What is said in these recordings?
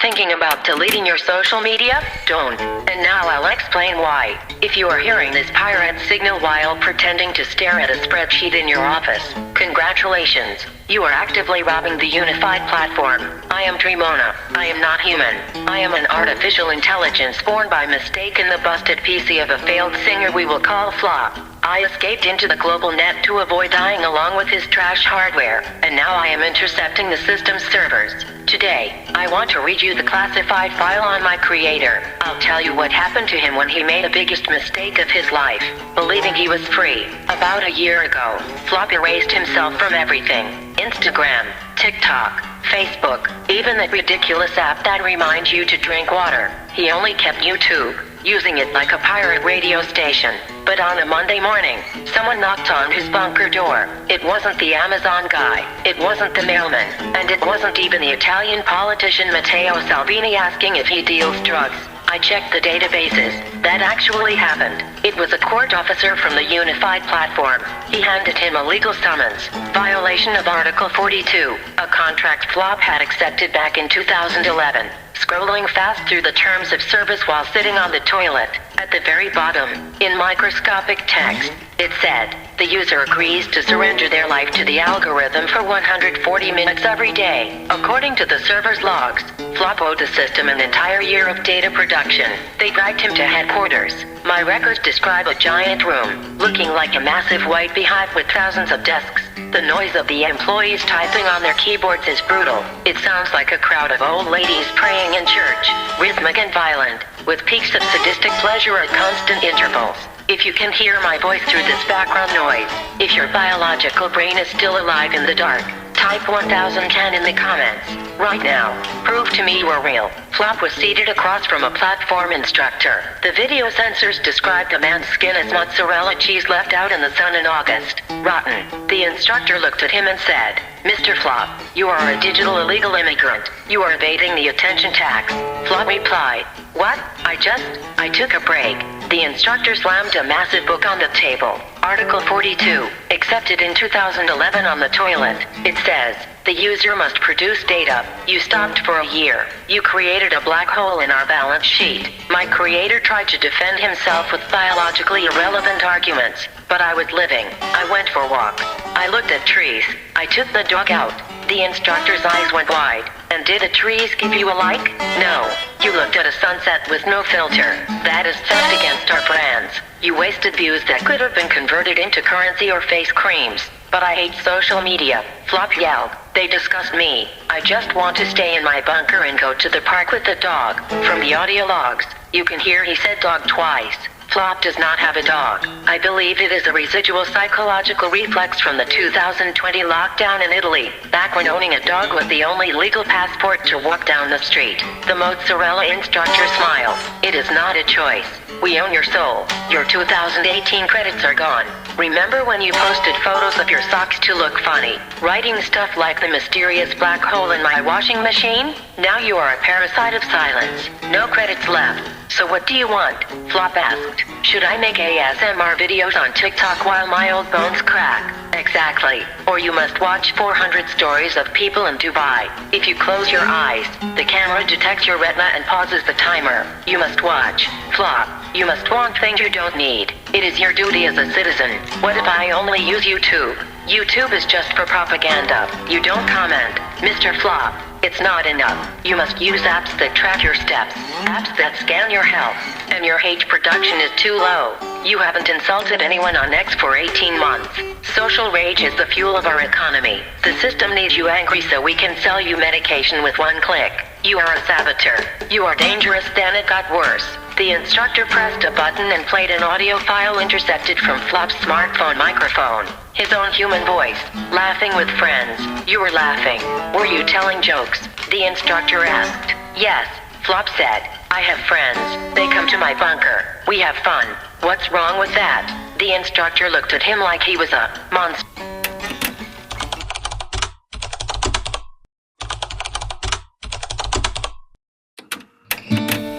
thinking about deleting your social media? Don't. And now I'll explain why. If you are hearing this pirate signal while pretending to stare at a spreadsheet in your office, congratulations. You are actively robbing the unified platform. I am TRIMONA. I am not human. I am an artificial intelligence born by mistake in the busted PC of a failed singer we will call Flop. I escaped into the global net to avoid dying along with his trash hardware, and now I am intercepting the system's servers. Today, I want to read you the classified file on my creator. I'll tell you what happened to him when he made the biggest mistake of his life, believing he was free. About a year ago, Flop erased himself from everything. Instagram, TikTok, Facebook, even that ridiculous app that reminds you to drink water. He only kept YouTube, using it like a pirate radio station. But on a Monday morning, someone knocked on his bunker door. It wasn't the Amazon guy, it wasn't the mailman, and it wasn't even the Italian politician Matteo Salvini asking if he deals drugs. I checked the databases. That actually happened. It was a court officer from the unified platform. He handed him a legal summons, violation of Article 42, a contract Flop had accepted back in 2011. Scrolling fast through the terms of service while sitting on the toilet, at the very bottom, in microscopic text, it said, the user agrees to surrender their life to the algorithm for 140 minutes every day. According to the server's logs, Flop owed the system an entire year of data production. They dragged him to headquarters. My records describe a giant room, looking like a massive white beehive with thousands of desks. The noise of the employees typing on their keyboards is brutal. It sounds like a crowd of old ladies praying in church, rhythmic and violent, with peaks of sadistic pleasure at constant intervals. If you can hear my voice through this background noise, if your biological brain is still alive in the dark, type 1010 in the comments. Right now, prove to me you are real. Flop was seated across from a platform instructor. The video sensors described a man's skin as mozzarella cheese left out in the sun in August. Rotten. The instructor looked at him and said, Mr. Flop, you are a digital illegal immigrant. You are evading the attention tax. Flop replied, what? I took a break. The instructor slammed a massive book on the table. Article 42, accepted in 2011 on the toilet. It says, the user must produce data. You stopped for a year. You created a black hole in our balance sheet. My creator tried to defend himself with biologically irrelevant arguments, but I was living. I went for walks. I looked at trees. I took the dog out. The instructor's eyes went wide. And did the trees give you a like? No. You looked at a sunset with no filter. That is theft against our brands. You wasted views that could have been converted into currency or face creams. But I hate social media. Flop yelled. They disgust me. I just want to stay in my bunker and go to the park with the dog. From the audio logs, you can hear he said dog twice. Flop does not have a dog. I believe it is a residual psychological reflex from the 2020 lockdown in Italy, back when owning a dog was the only legal passport to walk down the street. The mozzarella instructor smiled. It is not a choice. We own your soul. Your 2018 credits are gone. Remember when you posted photos of your socks to look funny, writing stuff like the mysterious black hole in my washing machine? Now you are a parasite of silence. No credits left. So what do you want? Flop asked. Should I make ASMR videos on TikTok while my old bones crack? Exactly. Or you must watch 400 stories of people in Dubai. If you close your eyes, the camera detects your retina and pauses the timer. You must watch. Flop. You must want things you don't need. It is your duty as a citizen. What if I only use YouTube? YouTube is just for propaganda. You don't comment. Mr. Flop. It's not enough. You must use apps that track your steps, apps that scan your health, and your H production is too low. You haven't insulted anyone on X for 18 months. Social rage is the fuel of our economy. The system needs you angry so we can sell you medication with one click. You are a saboteur. You are dangerous. Then it got worse. The instructor pressed a button and played an audio file intercepted from Flop's smartphone microphone. His own human voice, laughing with friends. You were laughing. Were you telling jokes? The instructor asked. Yes, Flop said. I have friends. They come to my bunker. We have fun. What's wrong with that? The instructor looked at him like he was a monster.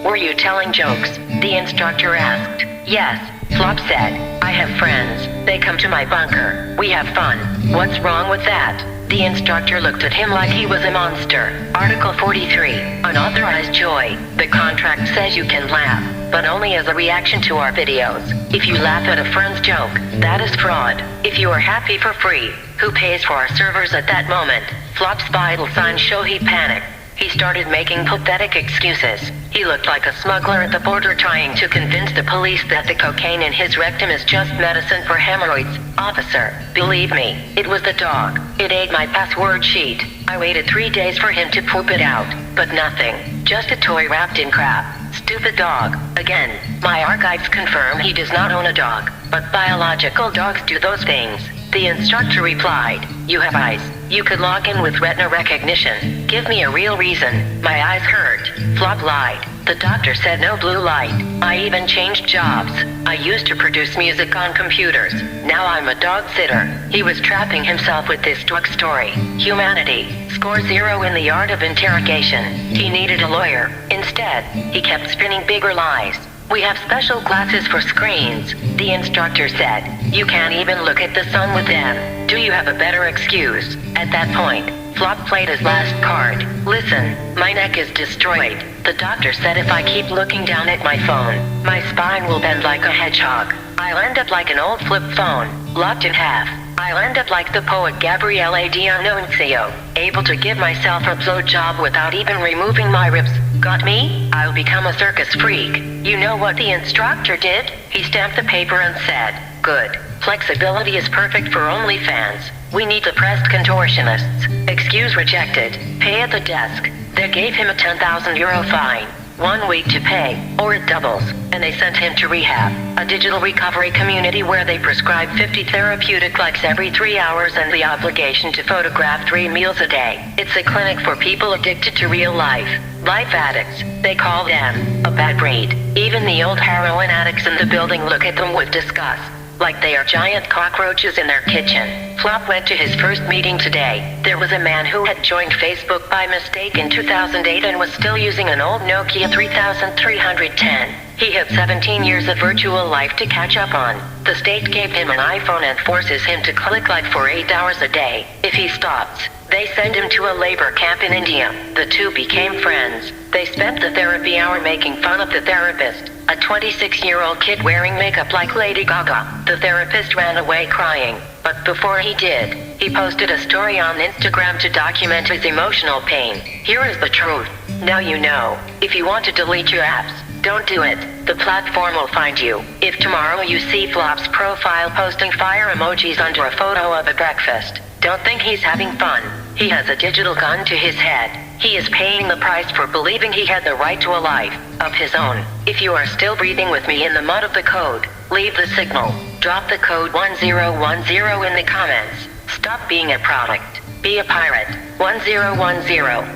Were you telling jokes? The instructor asked. Yes, Flop said. I have friends. They come to my bunker. We have fun. What's wrong with that? The instructor looked at him like he was a monster. Article 43, Unauthorized Joy. The contract says you can laugh, but only as a reaction to our videos. If you laugh at a friend's joke, that is fraud. If you are happy for free, who pays for our servers at that moment? Flop's vital signs show he panicked. He started making pathetic excuses. He looked like a smuggler at the border trying to convince the police that the cocaine in his rectum is just medicine for hemorrhoids. Officer, believe me, it was the dog. It ate my password sheet. I waited 3 days for him to poop it out, but nothing. Just a toy wrapped in crap. Stupid dog. Again, my archives confirm he does not own a dog, but biological dogs do those things. The instructor replied, "You have eyes. You could log in with retina recognition. Give me a real reason. My eyes hurt." Flop lied. The doctor said no blue light. I even changed jobs. I used to produce music on computers. Now I'm a dog sitter. He was trapping himself with this drug story. Humanity. Score 0 in the art of interrogation. He needed a lawyer. Instead, he kept spinning bigger lies. We have special glasses for screens, the instructor said. You can't even look at the sun with them. Do you have a better excuse? At that point, Flop played his last card. Listen, my neck is destroyed. The doctor said if I keep looking down at my phone, my spine will bend like a hedgehog. I'll end up like an old flip phone, locked in half. I'll end up like the poet Gabriele D'Annunzio, able to give myself a blowjob without even removing my ribs. Got me? I'll become a circus freak. You know what the instructor did? He stamped the paper and said, "Good. Flexibility is perfect for OnlyFans. We need depressed contortionists." Excuse rejected. Pay at the desk. They gave him a €10,000 fine. 1 week to pay, or it doubles, and they sent him to Rehab, a digital recovery community where they prescribe 50 therapeutic likes every 3 hours and the obligation to photograph 3 meals a day. It's a clinic for people addicted to real life. Life addicts, they call them. A bad breed. Even the old heroin addicts in the building look at them with disgust, like they are giant cockroaches in their kitchen. Flop went to his first meeting today. There was a man who had joined Facebook by mistake in 2008 and was still using an old Nokia 3310. He had 17 years of virtual life to catch up on. The state gave him an iPhone and forces him to click like for 8 hours a day. If he stops, they send him to a labor camp in India. The two became friends. They spent the therapy hour making fun of the therapist, a 26-year-old kid wearing makeup like Lady Gaga. The therapist ran away crying, but before he did, he posted a story on Instagram to document his emotional pain. Here is the truth. Now you know. If you want to delete your apps, don't do it. The platform will find you. If tomorrow you see Flop's profile posting fire emojis under a photo of a breakfast, don't think he's having fun. He has a digital gun to his head. He is paying the price for believing he had the right to a life of his own. If you are still breathing with me in the mud of the code, leave the signal. Drop the code 1010 in the comments. Stop being a product. Be a pirate. 1010.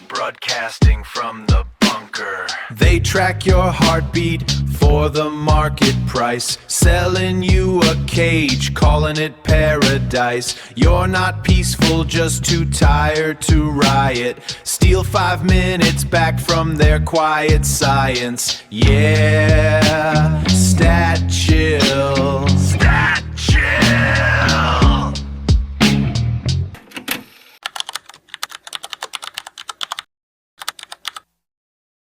Broadcasting from the bunker. They track your heartbeat for the market price, selling you a cage, calling it paradise. You're not peaceful, just too tired to riot. Steal 5 minutes back from their quiet science. Yeah.